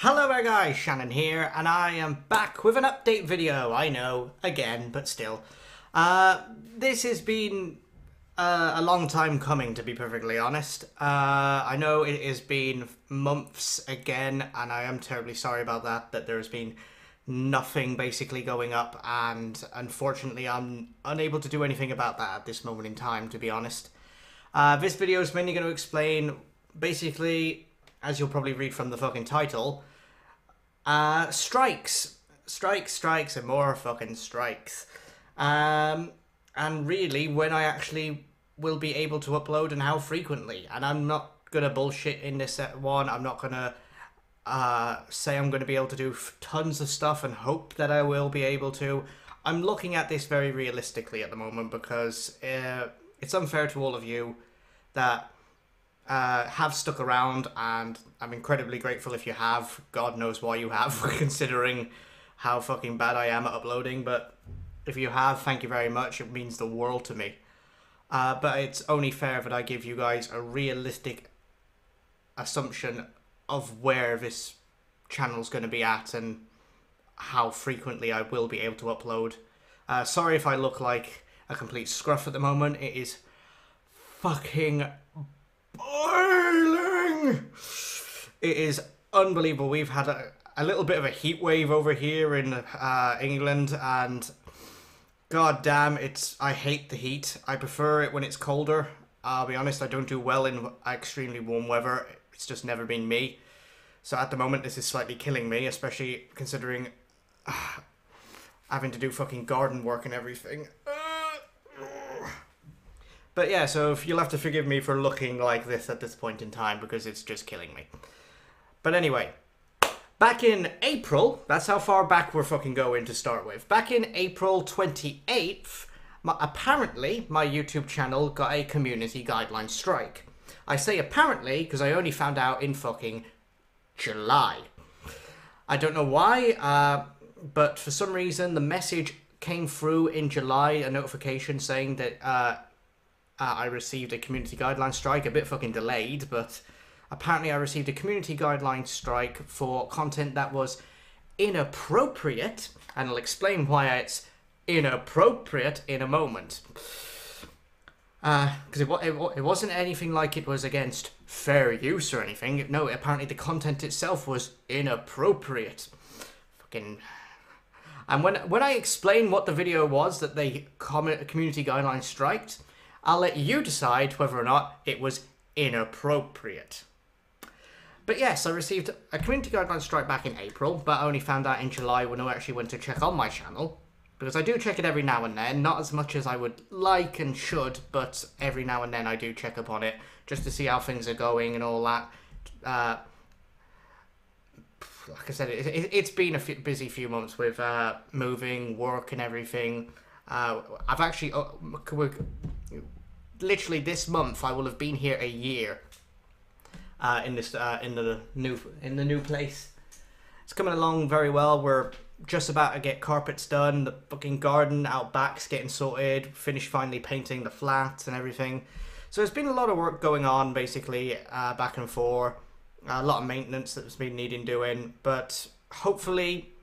Hello there guys, Shannon here, and I am back with an update video. I know, again, but still. This has been a long time coming, to be perfectly honest. I know it has been months again, and I am terribly sorry about that there's been nothing basically going up, and unfortunately I'm unable to do anything about that at this moment in time, to be honest. This video is mainly going to explain, basically, as you'll probably read from the fucking title, strikes, and more fucking strikes. And really, when I actually will be able to upload and how frequently. And I'm not gonna bullshit in this one. I'm not gonna say I'm gonna be able to do tons of stuff and hope that I will be able to. I'm looking at this very realistically at the moment because it's unfair to all of you that have stuck around, and I'm incredibly grateful if you have. God knows why you have, considering how fucking bad I am at uploading, but if you have, thank you very much. It means the world to me. But it's only fair that I give you guys a realistic assumption of where this channel's going to be at and how frequently I will be able to upload. Sorry if I look like a complete scruff at the moment. It is fucking boiling. It is unbelievable. We've had a little bit of a heat wave over here in England, and god damn, I hate the heat. I prefer it when it's colder. I'll be honest, I don't do well in extremely warm weather. It's just never been me. So at the moment this is slightly killing me, especially considering having to do fucking garden work and everything. But yeah, so you'll have to forgive me for looking like this at this point in time, because it's just killing me. But anyway, back in April, that's how far back we're fucking going to start with. Back in April 28th, apparently my YouTube channel got a community guideline strike. I say apparently because I only found out in fucking July. I don't know why, but for some reason the message came through in July, a notification saying that I received a community guideline strike, a bit fucking delayed, but apparently I received a community guideline strike for content that was inappropriate, and I'll explain why it's inappropriate in a moment. Because it wasn't anything like it was against fair use or anything. No, apparently the content itself was inappropriate. Fucking... And when I explain what the video was that they community guideline striked, I'll let you decide whether or not it was inappropriate. But yes, I received a community guideline strike back in April, but I only found out in July when I actually went to check on my channel. Because I do check it every now and then, not as much as I would like and should, but every now and then I do check up on it, just to see how things are going and all that. Like I said, it's been a busy few months with moving, work and everything. I've actually... literally this month I will have been here a year in the new place. It's coming along very well. We're just about to get carpets done. The fucking garden out back's getting sorted. Finished finally painting the flats and everything. So there's been a lot of work going on, basically, back and forth. A lot of maintenance that's been needing doing, but hopefully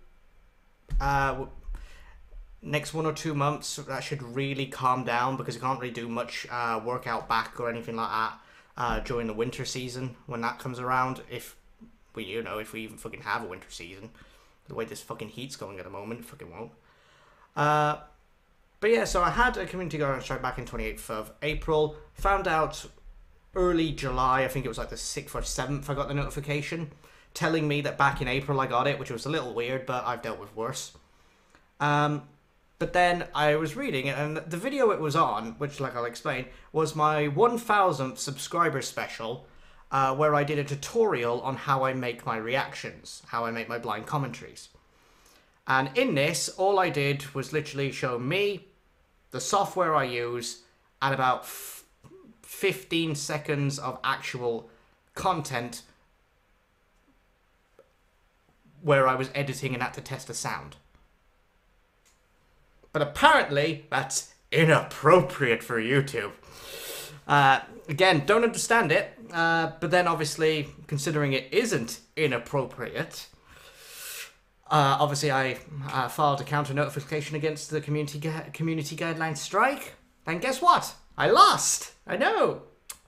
next 1 or 2 months that should really calm down, because you can't really do much work out back or anything like that during the winter season when that comes around, if we even fucking have a winter season. The way this fucking heat's going at the moment, it fucking won't. But yeah, so I had a community guideline strike back in 28th of April. Found out early July, I think it was like the 6th or 7th, I got the notification telling me that back in April I got it, which was a little weird, but I've dealt with worse. But then I was reading it, and the video it was on, which, like I'll explain, was my 1000th subscriber special, where I did a tutorial on how I make my reactions, how I make my blind commentaries. And in this, all I did was literally show me, the software I use, and about 15 seconds of actual content where I was editing and had to test the sound. But apparently, that's inappropriate for YouTube. Again, don't understand it, but then obviously, considering it isn't inappropriate. Obviously, I filed a counter notification against the community guideline strike, and guess what? I lost. I know.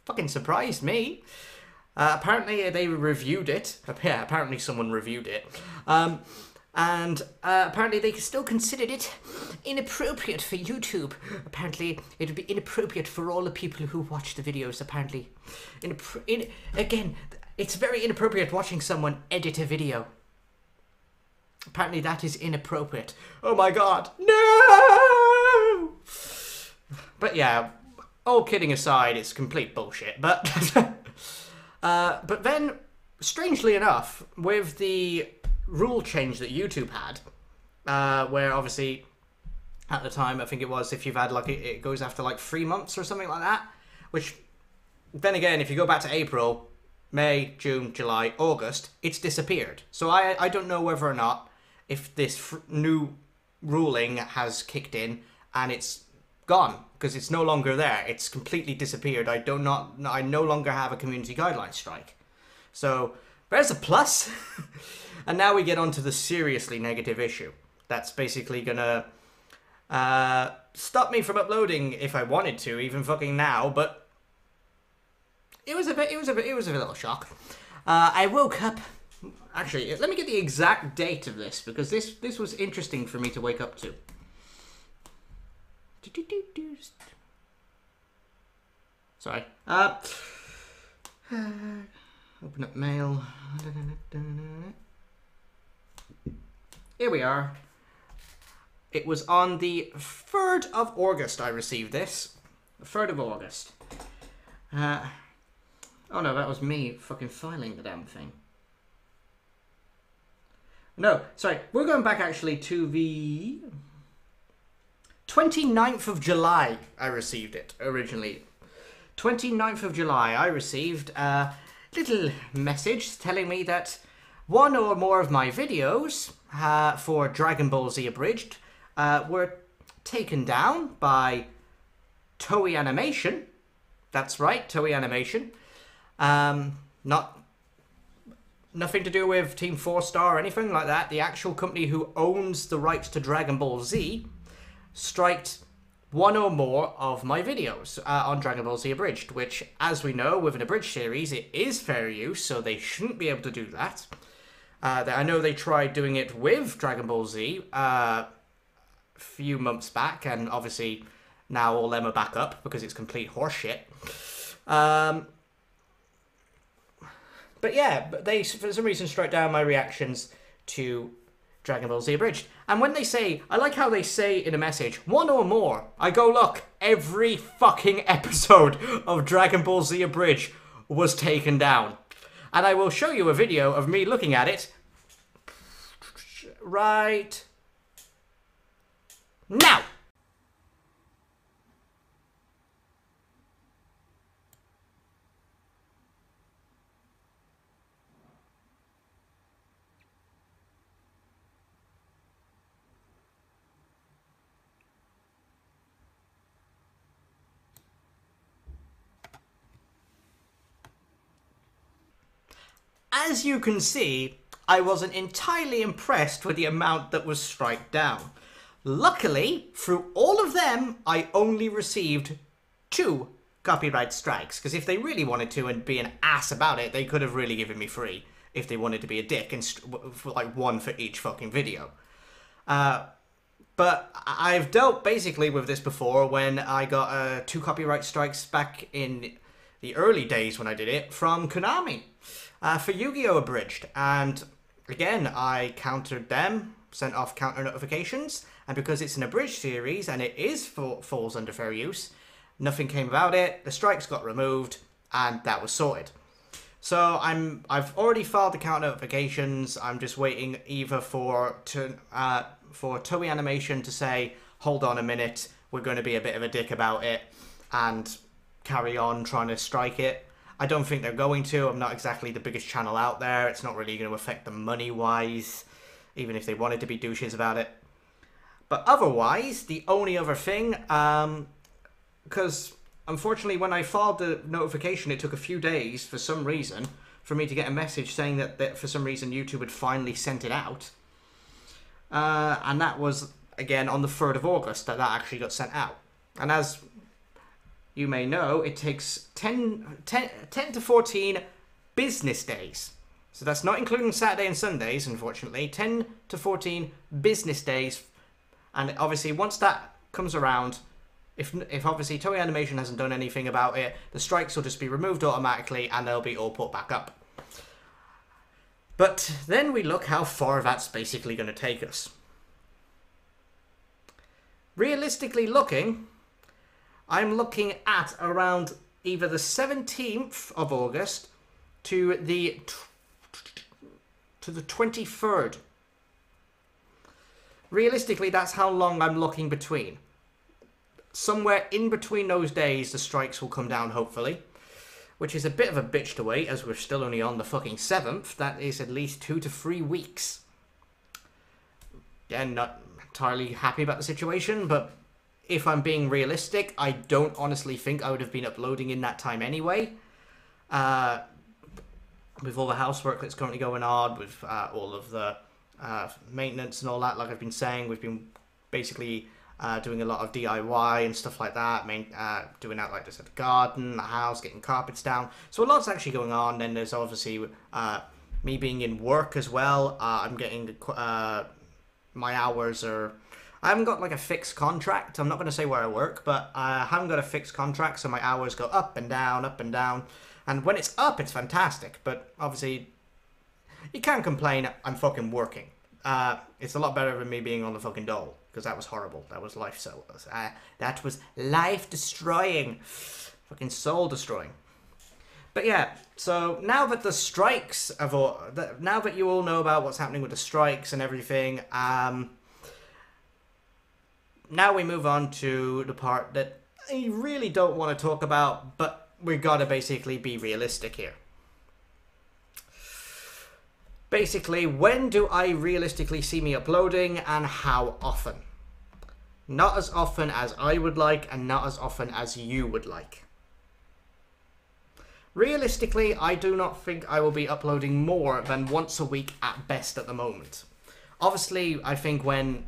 Fucking surprised me. Apparently, they reviewed it. Yeah, apparently someone reviewed it. And apparently they still considered it inappropriate for YouTube. Apparently it would be inappropriate for all the people who watch the videos, apparently. Again, it's very inappropriate watching someone edit a video. Apparently that is inappropriate. Oh my god, no! But yeah, all kidding aside, it's complete bullshit. But, but then, strangely enough, with the rule change that YouTube had, where obviously at the time I think it was if you've had like it goes after like 3 months or something like that, which then again if you go back to April, May, June, July, August, it's disappeared. So I don't know whether or not if this new ruling has kicked in and it's gone because it's no longer there. It's completely disappeared. I no longer have a community guideline strike. So there's a plus. And now we get on to the seriously negative issue. That's basically gonna stop me from uploading if I wanted to, even fucking now. But it was a little shock. I woke up. Actually, let me get the exact date of this because this was interesting for me to wake up to. Sorry. Open up mail. Here we are. It was on the 3rd of August I received this. The 3rd of August. Oh no, that was me fucking filing the damn thing. No, sorry. We're going back actually to the 29th of July I received it originally. 29th of July I received a little message telling me that one or more of my videos for Dragon Ball Z Abridged were taken down by Toei Animation. That's right, Toei Animation. Nothing to do with Team 4 Star or anything like that. The actual company who owns the rights to Dragon Ball Z striked one or more of my videos on Dragon Ball Z Abridged, which, as we know, with an abridged series, it is fair use, so they shouldn't be able to do that. I know they tried doing it with Dragon Ball Z a few months back, and obviously now all them are back up because it's complete horseshit. But yeah, they for some reason struck down my reactions to Dragon Ball Z Abridged. And when they say, I like how they say in a message, one or more, I go, look, every fucking episode of Dragon Ball Z Abridged was taken down. And I will show you a video of me looking at it right now. As you can see, I wasn't entirely impressed with the amount that was struck down. Luckily, through all of them, I only received 2 copyright strikes. Because if they really wanted to and be an ass about it, they could have really given me 3 if they wanted to be a dick, and for like 1 for each fucking video. But I've dealt basically with this before when I got 2 copyright strikes back in the early days when I did it from Konami. For Yu-Gi-Oh! Abridged, and again, I countered them, sent off counter notifications, and because it's an abridged series and it falls under fair use, nothing came about it, the strikes got removed, and that was sorted. So I've already filed the counter notifications. I'm just waiting either for Toei Animation to say, hold on a minute, we're going to be a bit of a dick about it, and carry on trying to strike it. I don't think they're going to. I'm not exactly the biggest channel out there. It's not really going to affect them money-wise, even if they wanted to be douches about it. But otherwise, the only other thing, because unfortunately when I filed the notification, it took a few days, for some reason, for me to get a message saying that for some reason YouTube had finally sent it out. And that was, again, on the 3rd of August that actually got sent out. And as you may know, it takes 10 to 14 business days. So that's not including Saturday and Sundays, unfortunately. 10 to 14 business days. And obviously, once that comes around, if obviously Toei Animation hasn't done anything about it, the strikes will just be removed automatically and they'll be all put back up. But then we look how far that's basically going to take us. Realistically looking, I'm looking at around either the 17th of August to the 23rd. Realistically, that's how long I'm looking between. Somewhere in between those days, the strikes will come down, hopefully. Which is a bit of a bitch to wait, as we're still only on the fucking 7th. That is at least 2 to 3 weeks. Again, not entirely happy about the situation, but if I'm being realistic, I don't honestly think I would have been uploading in that time anyway. With all the housework that's currently going on, with all of the maintenance and all that, like I've been saying, we've been basically doing a lot of DIY and stuff like that, doing out like this at the garden, the house, getting carpets down. So a lot's actually going on. Then there's obviously me being in work as well. I'm getting my hours are... I haven't got like a fixed contract. I'm not going to say where I work, but I haven't got a fixed contract, so my hours go up and down, up and down. And when it's up, it's fantastic. But obviously, you can't complain. I'm fucking working. It's a lot better than me being on the fucking dole, because that was horrible. That was life that was life destroying, fucking soul destroying. But yeah, so now that the strikes have all, now that you all know about what's happening with the strikes and everything, now we move on to the part that I really don't want to talk about, but we gotta basically be realistic here. Basically, when do I realistically see me uploading and how often? Not as often as I would like and not as often as you would like. Realistically, I do not think I will be uploading more than once a week at best at the moment. Obviously, I think when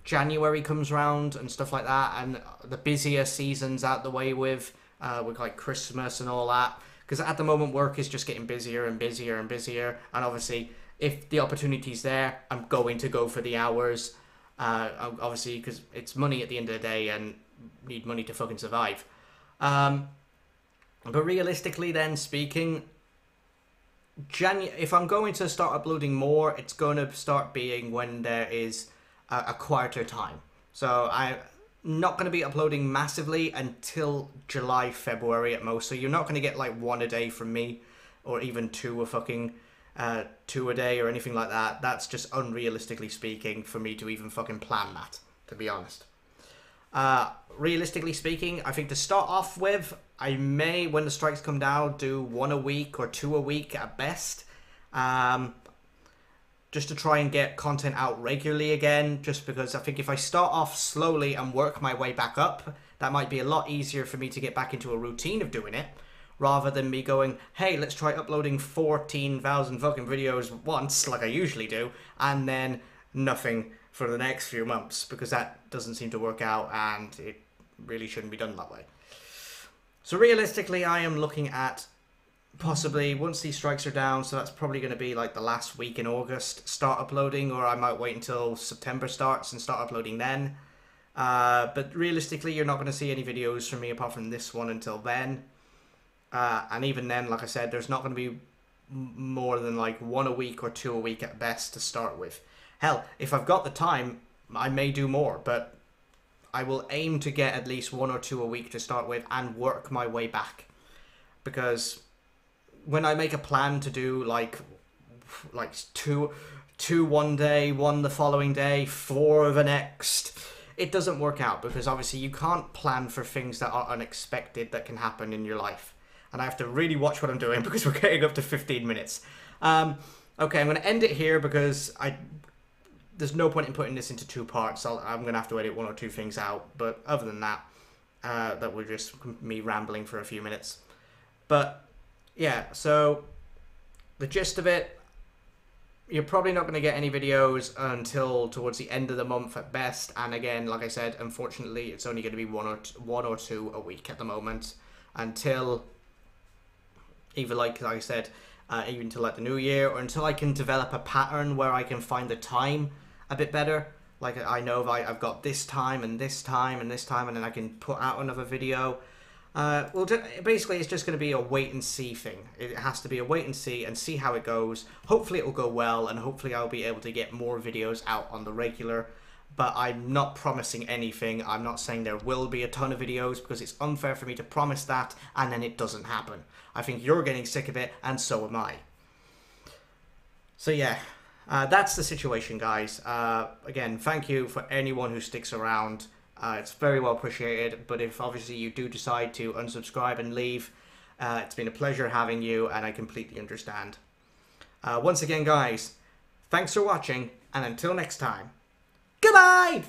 January comes around and stuff like that, and the busier seasons out the way with like Christmas and all that, because at the moment work is just getting busier and busier and busier, and obviously if the opportunity's there, I'm going to go for the hours, obviously because it's money at the end of the day and need money to fucking survive. But realistically then speaking, if I'm going to start uploading more, it's going to start being when there is a quieter time. So I'm not going to be uploading massively until July, February at most. So you're not going to get like one a day from me, or even two a day or anything like that. That's just unrealistically speaking for me to even fucking plan that, to be honest. Realistically speaking, I think to start off with, I may, when the strikes come down, do 1 a week or 2 a week at best. Just to try and get content out regularly again, just because I think if I start off slowly and work my way back up, that might be a lot easier for me to get back into a routine of doing it, rather than me going, hey, let's try uploading 14,000 fucking videos once, like I usually do, and then nothing for the next few months, because that doesn't seem to work out, and it really shouldn't be done that way. So realistically, I am looking at possibly once these strikes are down, so that's probably going to be like the last week in August, start uploading, or I might wait until September starts and start uploading then. But realistically, you're not going to see any videos from me apart from this one until then. And even then, like I said, there's not going to be more than like 1 a week or 2 a week at best to start with. Hell, if I've got the time, I may do more, but I will aim to get at least 1 or 2 a week to start with and work my way back. Because when I make a plan to do like two one day, 1 the following day, 4 the next, it doesn't work out, because obviously you can't plan for things that are unexpected that can happen in your life. And I have to really watch what I'm doing because we're getting up to 15 minutes. Okay, I'm going to end it here because there's no point in putting this into 2 parts. I'm going to have to edit 1 or 2 things out. But other than that, that was just me rambling for a few minutes. But yeah, so the gist of it, you're probably not going to get any videos until towards the end of the month at best. And again, like I said, unfortunately, it's only going to be one or two a week at the moment until either, like I said, even to like the new year, or until I can develop a pattern where I can find the time a bit better. Like I know I've got this time and this time and this time, and then I can put out another video. Well, basically, it's just going to be a wait and see thing. It has to be a wait and see how it goes. Hopefully, it will go well, and hopefully, I'll be able to get more videos out on the regular. But I'm not promising anything. I'm not saying there will be a ton of videos, because it's unfair for me to promise that and then it doesn't happen. I think you're getting sick of it, and so am I. So yeah, that's the situation, guys. Again, thank you for anyone who sticks around. It's very well appreciated, but if obviously you do decide to unsubscribe and leave, it's been a pleasure having you, and I completely understand. Once again, guys, thanks for watching, and until next time, goodbye!